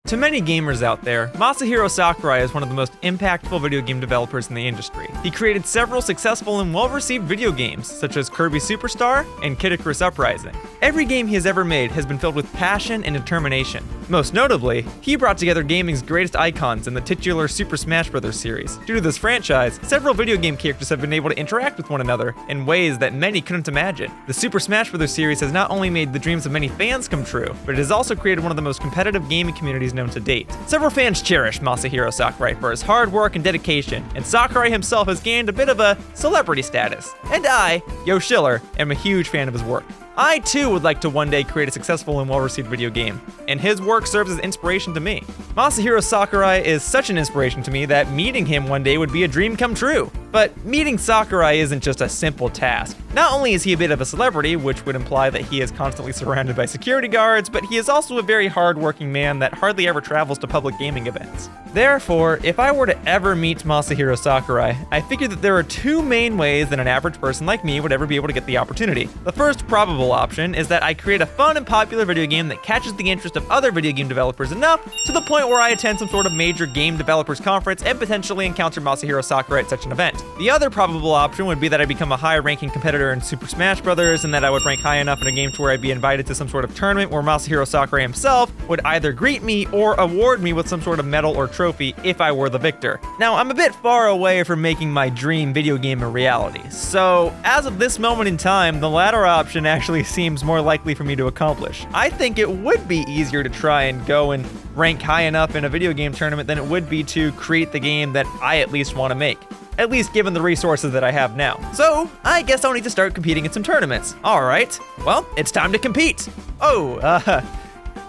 To many gamers out there, Masahiro Sakurai is one of the most impactful video game developers in the industry. He created several successful and well-received video games, such as Kirby Superstar and Kid Icarus Uprising. Every game he has ever made has been filled with passion and determination. Most notably, he brought together gaming's greatest icons in the titular Super Smash Bros. Series. Due to this franchise, several video game characters have been able to interact with one another in ways that many couldn't imagine. The Super Smash Bros. Series has not only made the dreams of many fans come true, but it has also created one of the most competitive gaming communities known to date. Several fans cherish Masahiro Sakurai for his hard work and dedication, and Sakurai himself has gained a bit of a celebrity status. And I, Yoshiller, am a huge fan of his work. I too would like to one day create a successful and well-received video game, and his work serves as inspiration to me. Masahiro Sakurai is such an inspiration to me that meeting him one day would be a dream come true. But meeting Sakurai isn't just a simple task. Not only is he a bit of a celebrity, which would imply that he is constantly surrounded by security guards, but he is also a very hard-working man that hardly ever travels to public gaming events. Therefore, if I were to ever meet Masahiro Sakurai, I figured that there are two main ways that an average person like me would ever be able to get the opportunity. The first probable option is that I create a fun and popular video game that catches the interest of other video game developers enough to the point where I attend some sort of major game developers conference and potentially encounter Masahiro Sakurai at such an event. The other probable option would be that I become a high-ranking competitor in Super Smash Bros. And that I would rank high enough in a game to where I'd be invited to some sort of tournament where Masahiro Sakurai himself would either greet me or award me with some sort of medal or trophy if I were the victor. Now, I'm a bit far away from making my dream video game a reality, so as of this moment in time, the latter option actually seems more likely for me to accomplish. I think it would be easier to try and go and rank high enough in a video game tournament than it would be to create the game that I at least want to make. At least given the resources that I have now. So, I guess I'll need to start competing in some tournaments. Alright, well, it's time to compete.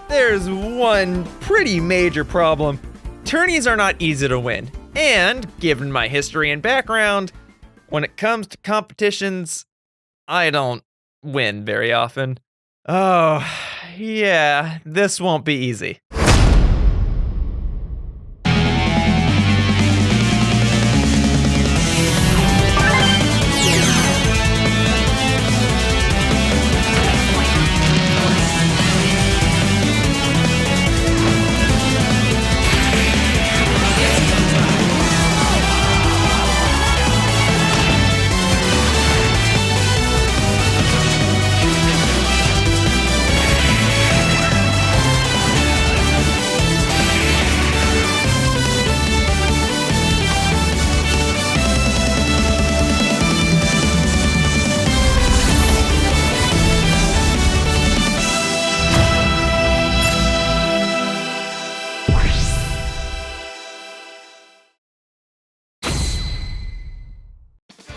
There's one pretty major problem. Tourneys are not easy to win. And, given my history and background, when it comes to competitions, I don't win very often. Oh, yeah, this won't be easy.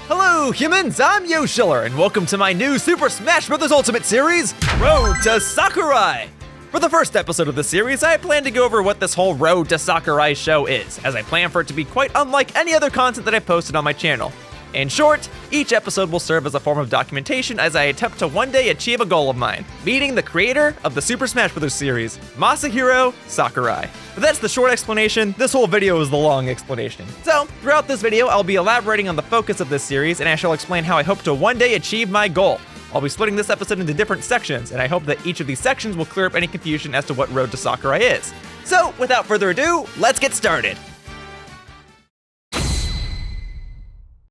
Hello humans, I'm Yoshiller, and welcome to my new Super Smash Bros. Ultimate series, Road to Sakurai! For the first episode of the series, I plan to go over what this whole Road to Sakurai show is, as I plan for it to be quite unlike any other content that I've posted on my channel. In short, each episode will serve as a form of documentation as I attempt to one day achieve a goal of mine, meeting the creator of the Super Smash Bros. Series, Masahiro Sakurai. But that's the short explanation, this whole video is the long explanation. So, throughout this video, I'll be elaborating on the focus of this series, and I shall explain how I hope to one day achieve my goal. I'll be splitting this episode into different sections, and I hope that each of these sections will clear up any confusion as to what Road to Sakurai is. So, without further ado, let's get started!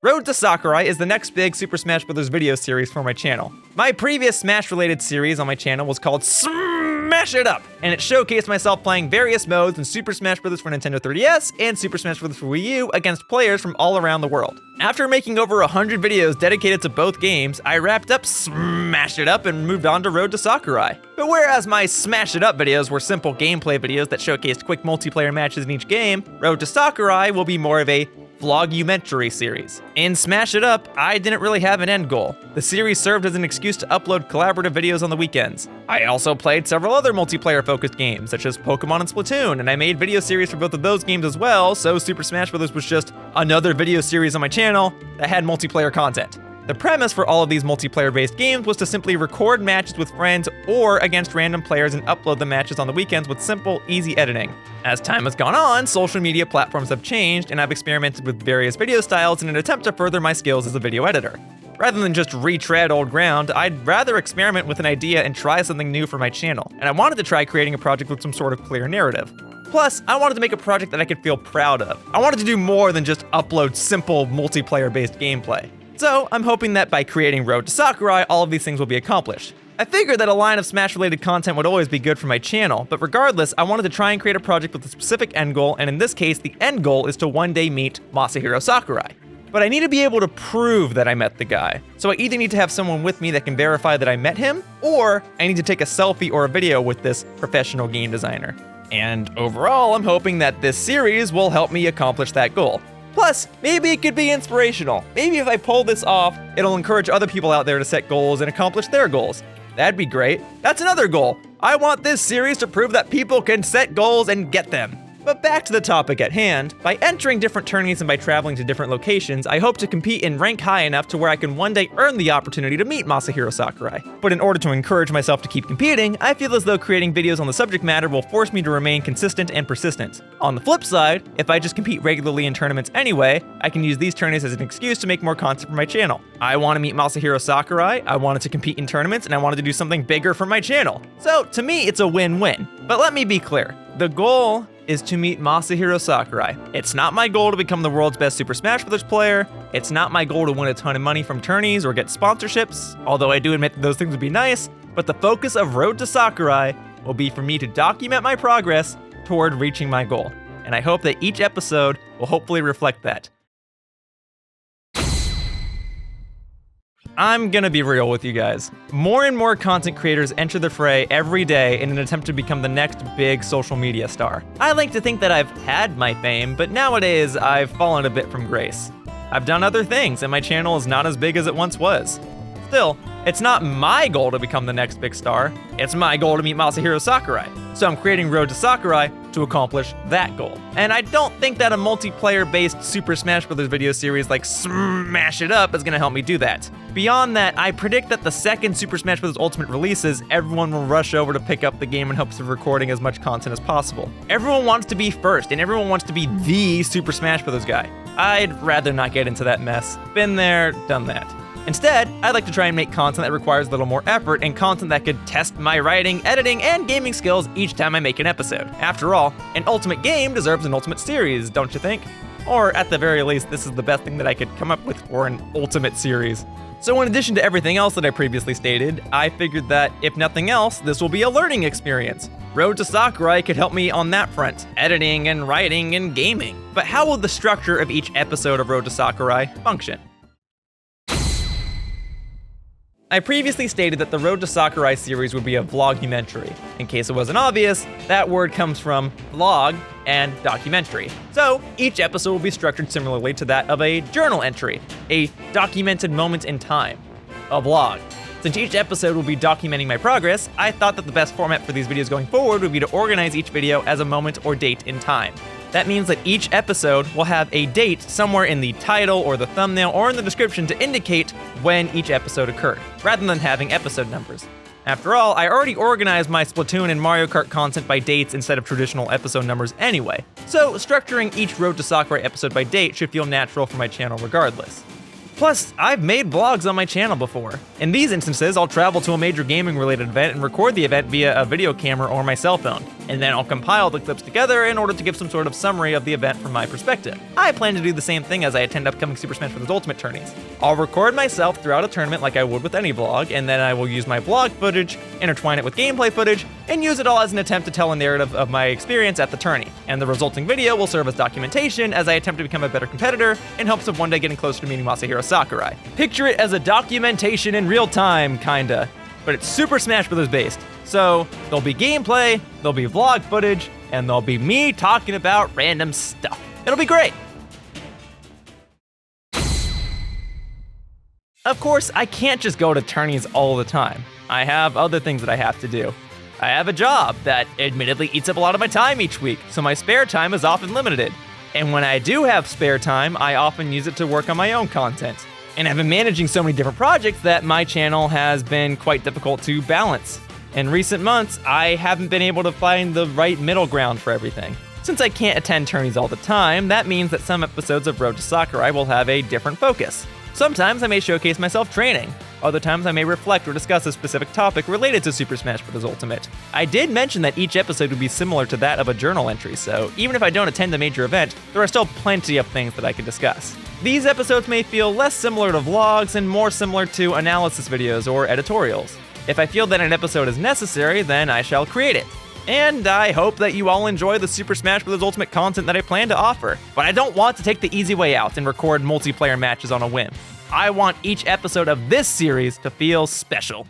Road to Sakurai is the next big Super Smash Bros. Video series for my channel. My previous Smash-related series on my channel was called Smash It Up, and it showcased myself playing various modes in Super Smash Bros. For Nintendo 3DS and Super Smash Bros. For Wii U against players from all around the world. After making over 100 videos dedicated to both games, I wrapped up Smash It Up and moved on to Road to Sakurai. But whereas my Smash It Up videos were simple gameplay videos that showcased quick multiplayer matches in each game, Road to Sakurai will be more of a vlogumentary series. In Smash It Up, I didn't really have an end goal. The series served as an excuse to upload collaborative videos on the weekends. I also played several other multiplayer-focused games, such as Pokemon and Splatoon, and I made video series for both of those games as well, so Super Smash Bros. Was just another video series on my channel that had multiplayer content. The premise for all of these multiplayer-based games was to simply record matches with friends or against random players and upload the matches on the weekends with simple, easy editing. As time has gone on, social media platforms have changed, and I've experimented with various video styles in an attempt to further my skills as a video editor. Rather than just retread old ground, I'd rather experiment with an idea and try something new for my channel, and I wanted to try creating a project with some sort of clear narrative. Plus, I wanted to make a project that I could feel proud of. I wanted to do more than just upload simple multiplayer-based gameplay. So, I'm hoping that by creating Road to Sakurai, all of these things will be accomplished. I figured that a line of Smash-related content would always be good for my channel, but regardless, I wanted to try and create a project with a specific end goal, and in this case, the end goal is to one day meet Masahiro Sakurai. But I need to be able to prove that I met the guy. So I either need to have someone with me that can verify that I met him, or I need to take a selfie or a video with this professional game designer. And overall, I'm hoping that this series will help me accomplish that goal. Plus, maybe it could be inspirational. Maybe if I pull this off, it'll encourage other people out there to set goals and accomplish their goals. That'd be great. That's another goal. I want this series to prove that people can set goals and get them. But back to the topic at hand, by entering different tourneys and by traveling to different locations, I hope to compete and rank high enough to where I can one day earn the opportunity to meet Masahiro Sakurai. But in order to encourage myself to keep competing, I feel as though creating videos on the subject matter will force me to remain consistent and persistent. On the flip side, if I just compete regularly in tournaments anyway, I can use these tourneys as an excuse to make more content for my channel. I want to meet Masahiro Sakurai, I wanted to compete in tournaments, and I wanted to do something bigger for my channel. So, to me, it's a win-win. But let me be clear, the goal is to meet Masahiro Sakurai. It's not my goal to become the world's best Super Smash Bros. Player. It's not my goal to win a ton of money from tourneys or get sponsorships, although I do admit that those things would be nice, but the focus of Road to Sakurai will be for me to document my progress toward reaching my goal. And I hope that each episode will hopefully reflect that. I'm gonna be real with you guys. More and more content creators enter the fray every day in an attempt to become the next big social media star. I like to think that I've had my fame, but nowadays I've fallen a bit from grace. I've done other things, and my channel is not as big as it once was. Still, it's not my goal to become the next big star, it's my goal to meet Masahiro Sakurai. So I'm creating Road to Sakurai to accomplish that goal. And I don't think that a multiplayer-based Super Smash Bros. Video series like Smash It Up is gonna help me do that. Beyond that, I predict that the second Super Smash Bros. Ultimate releases, everyone will rush over to pick up the game in hopes of recording as much content as possible. Everyone wants to be first, and everyone wants to be the Super Smash Bros. Guy. I'd rather not get into that mess. Been there, done that. Instead, I'd like to try and make content that requires a little more effort and content that could test my writing, editing, and gaming skills each time I make an episode. After all, an ultimate game deserves an ultimate series, don't you think? Or at the very least, this is the best thing that I could come up with for an ultimate series. So in addition to everything else that I previously stated, I figured that, if nothing else, this will be a learning experience. Road to Sakurai could help me on that front, editing and writing and gaming. But how will the structure of each episode of Road to Sakurai function? I previously stated that the Road to Sakurai series would be a vlogumentary. In case it wasn't obvious, that word comes from vlog and documentary. So each episode will be structured similarly to that of a journal entry, a documented moment in time, a vlog. Since each episode will be documenting my progress, I thought that the best format for these videos going forward would be to organize each video as a moment or date in time. That means that each episode will have a date somewhere in the title or the thumbnail or in the description to indicate when each episode occurred, rather than having episode numbers. After all, I already organized my Splatoon and Mario Kart content by dates instead of traditional episode numbers anyway, so structuring each Road to Sakurai episode by date should feel natural for my channel regardless. Plus, I've made vlogs on my channel before. In these instances, I'll travel to a major gaming-related event and record the event via a video camera or my cell phone, and then I'll compile the clips together in order to give some sort of summary of the event from my perspective. I plan to do the same thing as I attend upcoming Super Smash Bros. Ultimate tourneys. I'll record myself throughout a tournament like I would with any vlog, and then I will use my vlog footage, intertwine it with gameplay footage, and use it all as an attempt to tell a narrative of my experience at the tourney. And the resulting video will serve as documentation as I attempt to become a better competitor in hopes of one day getting closer to meeting Masahiro Sakurai. Picture it as a documentation in real time, kinda. But it's Super Smash Bros. Based. So, there'll be gameplay, there'll be vlog footage, and there'll be me talking about random stuff. It'll be great! Of course, I can't just go to tourneys all the time. I have other things that I have to do. I have a job that admittedly eats up a lot of my time each week, so my spare time is often limited. And when I do have spare time, I often use it to work on my own content. And I've been managing so many different projects that my channel has been quite difficult to balance. In recent months, I haven't been able to find the right middle ground for everything. Since I can't attend tourneys all the time, that means that some episodes of Road to Sakurai will have a different focus. Sometimes I may showcase myself training. Other times I may reflect or discuss a specific topic related to Super Smash Bros. Ultimate. I did mention that each episode would be similar to that of a journal entry, so even if I don't attend a major event, there are still plenty of things that I could discuss. These episodes may feel less similar to vlogs and more similar to analysis videos or editorials. If I feel that an episode is necessary, then I shall create it. And I hope that you all enjoy the Super Smash Bros. Ultimate content that I plan to offer. But I don't want to take the easy way out and record multiplayer matches on a whim. I want each episode of this series to feel special.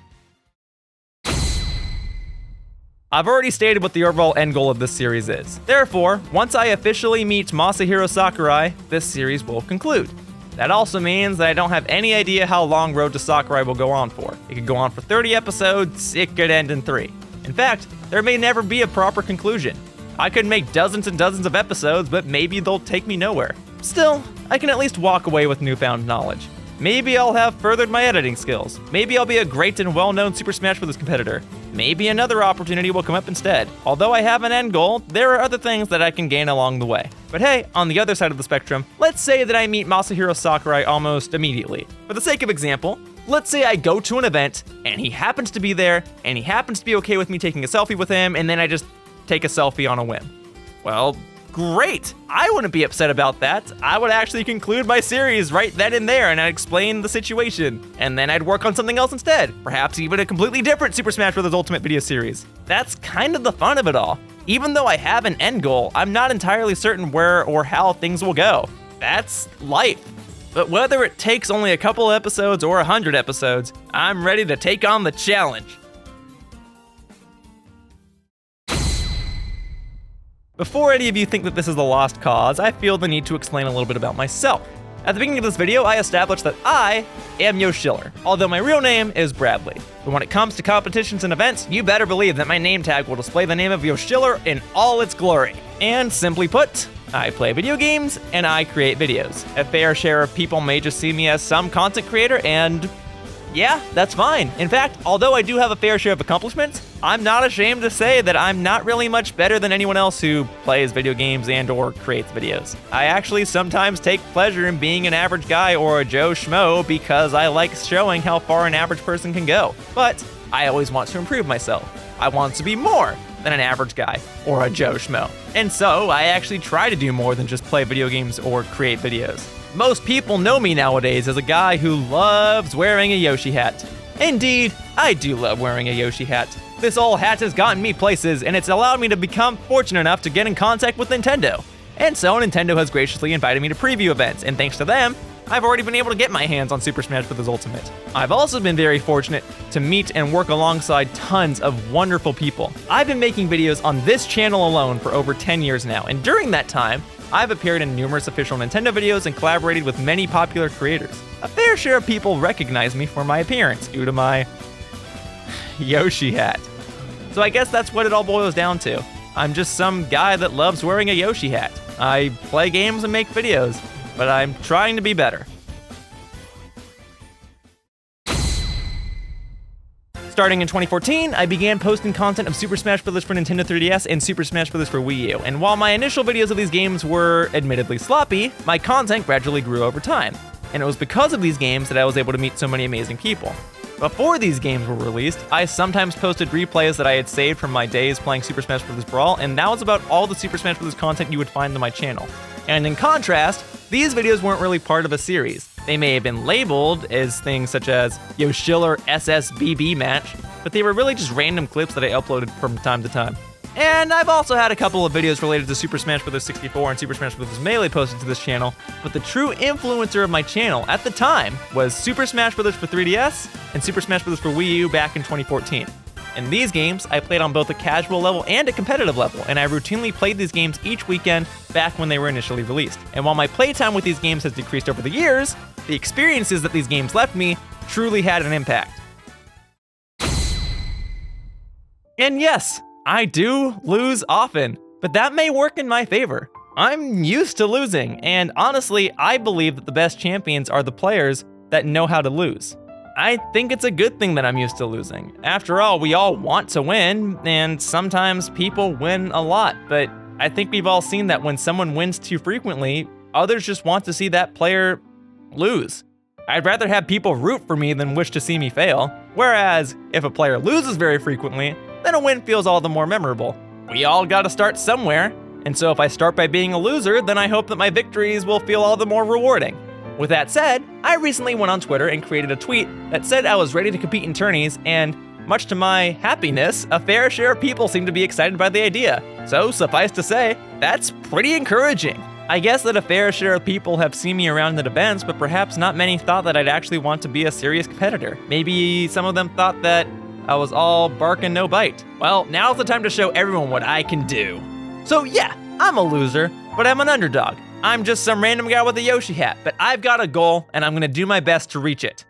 I've already stated what the overall end goal of this series is. Therefore, once I officially meet Masahiro Sakurai, this series will conclude. That also means that I don't have any idea how long Road to Sakurai will go on for. It could go on for 30 episodes, it could end in 3. In fact, there may never be a proper conclusion. I could make dozens and dozens of episodes, but maybe they'll take me nowhere. Still, I can at least walk away with newfound knowledge. Maybe I'll have furthered my editing skills. Maybe I'll be a great and well-known Super Smash Bros. Competitor. Maybe another opportunity will come up instead. Although I have an end goal, there are other things that I can gain along the way. But hey, on the other side of the spectrum, let's say that I meet Masahiro Sakurai almost immediately. For the sake of example, let's say I go to an event, and he happens to be there, and he happens to be okay with me taking a selfie with him, and then I just take a selfie on a whim. Well, great! I wouldn't be upset about that. I would actually conclude my series right then and there, and I'd explain the situation. And then I'd work on something else instead. Perhaps even a completely different Super Smash Bros. Ultimate video series. That's kind of the fun of it all. Even though I have an end goal, I'm not entirely certain where or how things will go. That's life. But whether it takes only a couple episodes or 100 episodes, I'm ready to take on the challenge. Before any of you think that this is a lost cause, I feel the need to explain a little bit about myself. At the beginning of this video, I established that I am Yoshiller, although my real name is Bradley. But when it comes to competitions and events, you better believe that my name tag will display the name of Yoshiller in all its glory. And simply put, I play video games and I create videos. A fair share of people may just see me as some content creator, and yeah, that's fine. In fact, although I do have a fair share of accomplishments, I'm not ashamed to say that I'm not really much better than anyone else who plays video games and or creates videos. I actually sometimes take pleasure in being an average guy or a Joe Schmo because I like showing how far an average person can go. But I always want to improve myself. I want to be more than an average guy or a Joe Schmo. And so I actually try to do more than just play video games or create videos. Most people know me nowadays as a guy who loves wearing a Yoshi hat. Indeed, I do love wearing a Yoshi hat. This old hat has gotten me places, and it's allowed me to become fortunate enough to get in contact with Nintendo. And so Nintendo has graciously invited me to preview events, and thanks to them, I've already been able to get my hands on Super Smash Bros. Ultimate. I've also been very fortunate to meet and work alongside tons of wonderful people. I've been making videos on this channel alone for over 10 years now, and during that time, I've appeared in numerous official Nintendo videos and collaborated with many popular creators. A fair share of people recognize me for my appearance due to my Yoshi hat. So I guess that's what it all boils down to. I'm just some guy that loves wearing a Yoshi hat. I play games and make videos, but I'm trying to be better. Starting in 2014, I began posting content of Super Smash Bros. For Nintendo 3DS and Super Smash Bros. For Wii U, and while my initial videos of these games were admittedly sloppy, my content gradually grew over time. And it was because of these games that I was able to meet so many amazing people. Before these games were released, I sometimes posted replays that I had saved from my days playing Super Smash Bros. Brawl, and that was about all the Super Smash Bros. Content you would find on my channel. And in contrast, these videos weren't really part of a series. They may have been labeled as things such as Yoshiller SSBU match, but they were really just random clips that I uploaded from time to time. And I've also had a couple of videos related to Super Smash Bros. 64 and Super Smash Bros. Melee posted to this channel, but the true influencer of my channel at the time was Super Smash Bros. For 3DS and Super Smash Bros. For Wii U back in 2014. In these games, I played on both a casual level and a competitive level, and I routinely played these games each weekend back when they were initially released. And while my playtime with these games has decreased over the years, the experiences that these games left me truly had an impact. And yes, I do lose often, but that may work in my favor. I'm used to losing, and honestly, I believe that the best champions are the players that know how to lose. I think it's a good thing that I'm used to losing. After all, we all want to win, and sometimes people win a lot, but I think we've all seen that when someone wins too frequently, others just want to see that player lose. I'd rather have people root for me than wish to see me fail. Whereas, if a player loses very frequently, then a win feels all the more memorable. We all gotta start somewhere, and so if I start by being a loser, then I hope that my victories will feel all the more rewarding. With that said, I recently went on Twitter and created a tweet that said I was ready to compete in tourneys, and much to my happiness, a fair share of people seem to be excited by the idea. So suffice to say, that's pretty encouraging. I guess that a fair share of people have seen me around at events, but perhaps not many thought that I'd actually want to be a serious competitor. Maybe some of them thought that I was all bark and no bite. Well, now's the time to show everyone what I can do. So yeah, I'm a loser, but I'm an underdog. I'm just some random guy with a Yoshi hat, but I've got a goal, and I'm gonna do my best to reach it.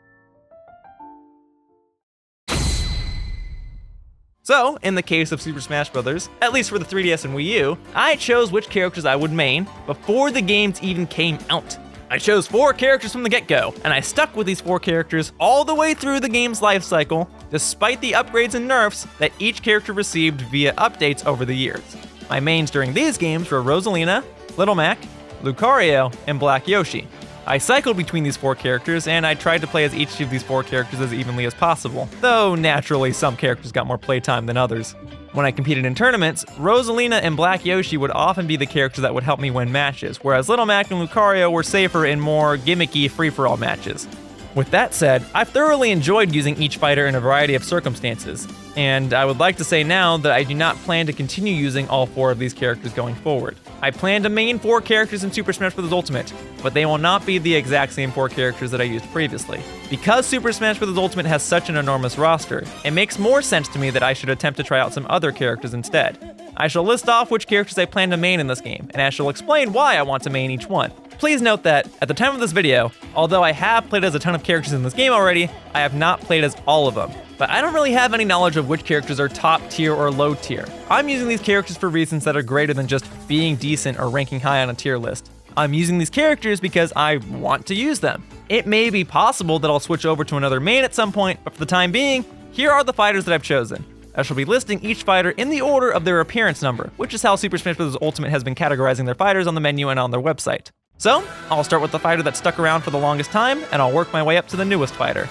So, in the case of Super Smash Bros., at least for the 3DS and Wii U, I chose which characters I would main before the games even came out. I chose 4 characters from the get-go, and I stuck with these 4 characters all the way through the game's life cycle, despite the upgrades and nerfs that each character received via updates over the years. My mains during these games were Rosalina, Little Mac, Lucario, and Black Yoshi. I cycled between these 4 characters, and I tried to play as each of these 4 characters as evenly as possible, though naturally some characters got more playtime than others. When I competed in tournaments, Rosalina and Black Yoshi would often be the characters that would help me win matches, whereas Little Mac and Lucario were safer in more gimmicky free-for-all matches. With that said, I've thoroughly enjoyed using each fighter in a variety of circumstances, and I would like to say now that I do not plan to continue using all 4 of these characters going forward. I plan to main 4 characters in Super Smash Bros. Ultimate, but they will not be the exact same 4 characters that I used previously. Because Super Smash Bros. Ultimate has such an enormous roster, it makes more sense to me that I should attempt to try out some other characters instead. I shall list off which characters I plan to main in this game, and I shall explain why I want to main each one. Please note that, at the time of this video, although I have played as a ton of characters in this game already, I have not played as all of them. But I don't really have any knowledge of which characters are top tier or low tier. I'm using these characters for reasons that are greater than just being decent or ranking high on a tier list. I'm using these characters because I want to use them. It may be possible that I'll switch over to another main at some point, but for the time being, here are the fighters that I've chosen. I shall be listing each fighter in the order of their appearance number, which is how Super Smash Bros. Ultimate has been categorizing their fighters on the menu and on their website. So, I'll start with the fighter that stuck around for the longest time, and I'll work my way up to the newest fighter.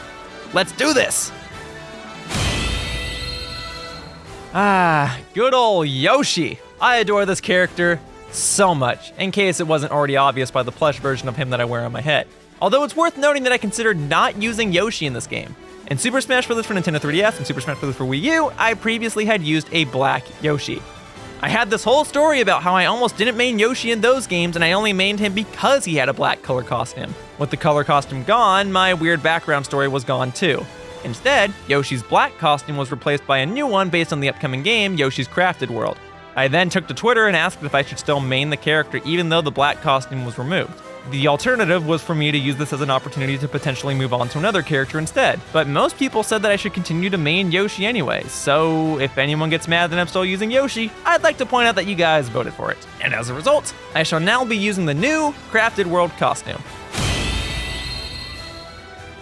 Let's do this! Good old Yoshi. I adore this character so much, in case it wasn't already obvious by the plush version of him that I wear on my head. Although it's worth noting that I considered not using Yoshi in this game. In Super Smash Bros. For Nintendo 3DS and Super Smash Bros. For Wii U, I previously had used a black Yoshi. I had this whole story about how I almost didn't main Yoshi in those games, and I only mained him because he had a black color costume. With the color costume gone, my weird background story was gone too. Instead, Yoshi's black costume was replaced by a new one based on the upcoming game, Yoshi's Crafted World. I then took to Twitter and asked if I should still main the character even though the black costume was removed. The alternative was for me to use this as an opportunity to potentially move on to another character instead, but most people said that I should continue to main Yoshi anyway, so if anyone gets mad that I'm still using Yoshi, I'd like to point out that you guys voted for it. And as a result, I shall now be using the new Crafted World costume.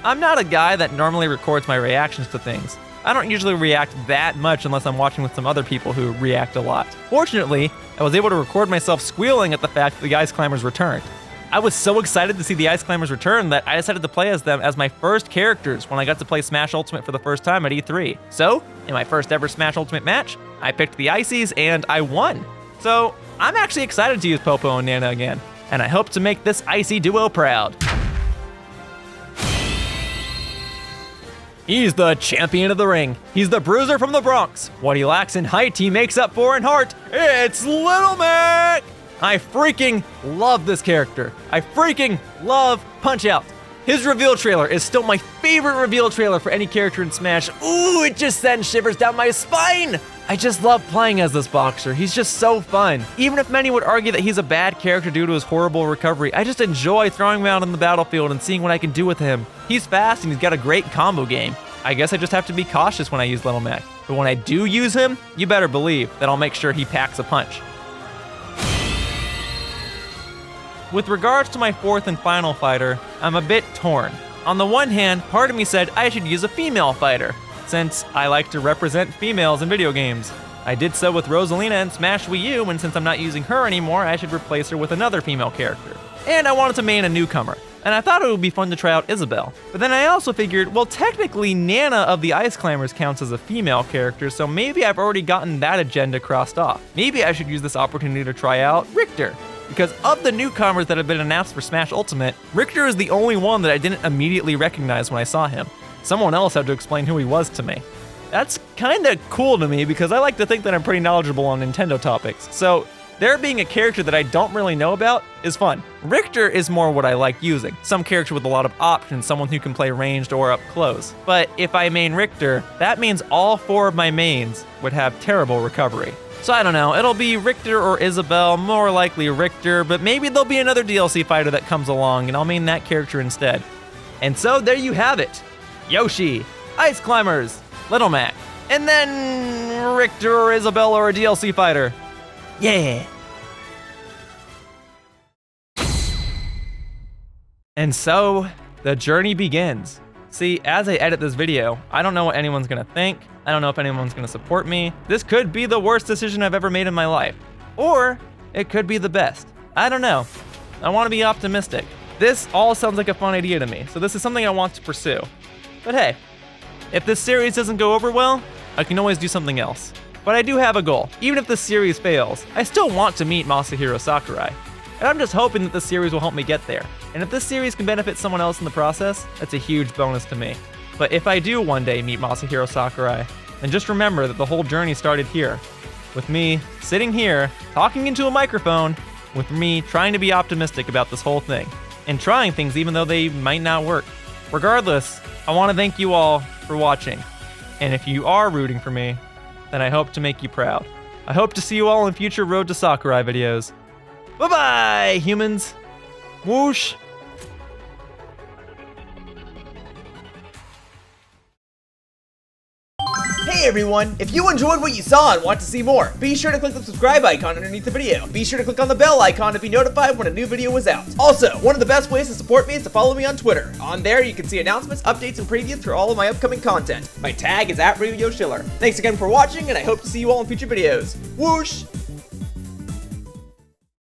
I'm not a guy that normally records my reactions to things. I don't usually react that much unless I'm watching with some other people who react a lot. Fortunately, I was able to record myself squealing at the fact that the Ice Climbers returned. I was so excited to see the Ice Climbers return that I decided to play as them as my first characters when I got to play Smash Ultimate for the first time at E3. So, in my first ever Smash Ultimate match, I picked the Ices and I won. So, I'm actually excited to use Popo and Nana again, and I hope to make this Icy duo proud. He's the champion of the ring. He's the bruiser from the Bronx. What he lacks in height, he makes up for in heart. It's Little Mac! I freaking love this character. I freaking love Punch-Out! His reveal trailer is still my favorite reveal trailer for any character in Smash. Ooh, it just sends shivers down my spine! I just love playing as this boxer. He's just so fun. Even if many would argue that he's a bad character due to his horrible recovery, I just enjoy throwing him out on the battlefield and seeing what I can do with him. He's fast and he's got a great combo game. I guess I just have to be cautious when I use Little Mac. But when I do use him, you better believe that I'll make sure he packs a punch. With regards to my fourth and final fighter, I'm a bit torn. On the one hand, part of me said I should use a female fighter, since I like to represent females in video games. I did so with Rosalina in Smash Wii U, and since I'm not using her anymore, I should replace her with another female character. And I wanted to main a newcomer and I thought it would be fun to try out Isabelle. But then I also figured, well, technically Nana of the Ice Climbers counts as a female character, so maybe I've already gotten that agenda crossed off. Maybe I should use this opportunity to try out Richter. Because of the newcomers that have been announced for Smash Ultimate, Richter is the only one that I didn't immediately recognize when I saw him. Someone else had to explain who he was to me. That's kinda cool to me because I like to think that I'm pretty knowledgeable on Nintendo topics, so there being a character that I don't really know about is fun. Richter is more what I like using. Some character with a lot of options, someone who can play ranged or up close. But if I main Richter, that means all 4 of my mains would have terrible recovery. So I don't know, it'll be Richter or Isabelle, more likely Richter, but maybe there'll be another DLC fighter that comes along and I'll main that character instead. And so there you have it. Yoshi, Ice Climbers, Little Mac, and then Richter or Isabelle or a DLC fighter. Yeah. And so the journey begins. See, as I edit this video, I don't know what anyone's gonna think. I don't know if anyone's gonna support me. This could be the worst decision I've ever made in my life. Or it could be the best. I don't know. I wanna be optimistic. This all sounds like a fun idea to me, so this is something I want to pursue. But hey, if this series doesn't go over well, I can always do something else. But I do have a goal. Even if this series fails, I still want to meet Masahiro Sakurai. And I'm just hoping that this series will help me get there. And if this series can benefit someone else in the process, that's a huge bonus to me. But if I do one day meet Masahiro Sakurai, then just remember that the whole journey started here. With me sitting here, talking into a microphone, with me trying to be optimistic about this whole thing. And trying things even though they might not work. Regardless, I want to thank you all for watching. And if you are rooting for me, then I hope to make you proud. I hope to see you all in future Road to Sakurai videos. Bye-bye, humans. Whoosh. Hey everyone! If you enjoyed what you saw and want to see more, be sure to click the subscribe icon underneath the video. Be sure to click on the bell icon to be notified when a new video is out. Also, one of the best ways to support me is to follow me on Twitter. On there, you can see announcements, updates, and previews for all of my upcoming content. My tag is @Yoshiller. Thanks again for watching, and I hope to see you all in future videos. Whoosh!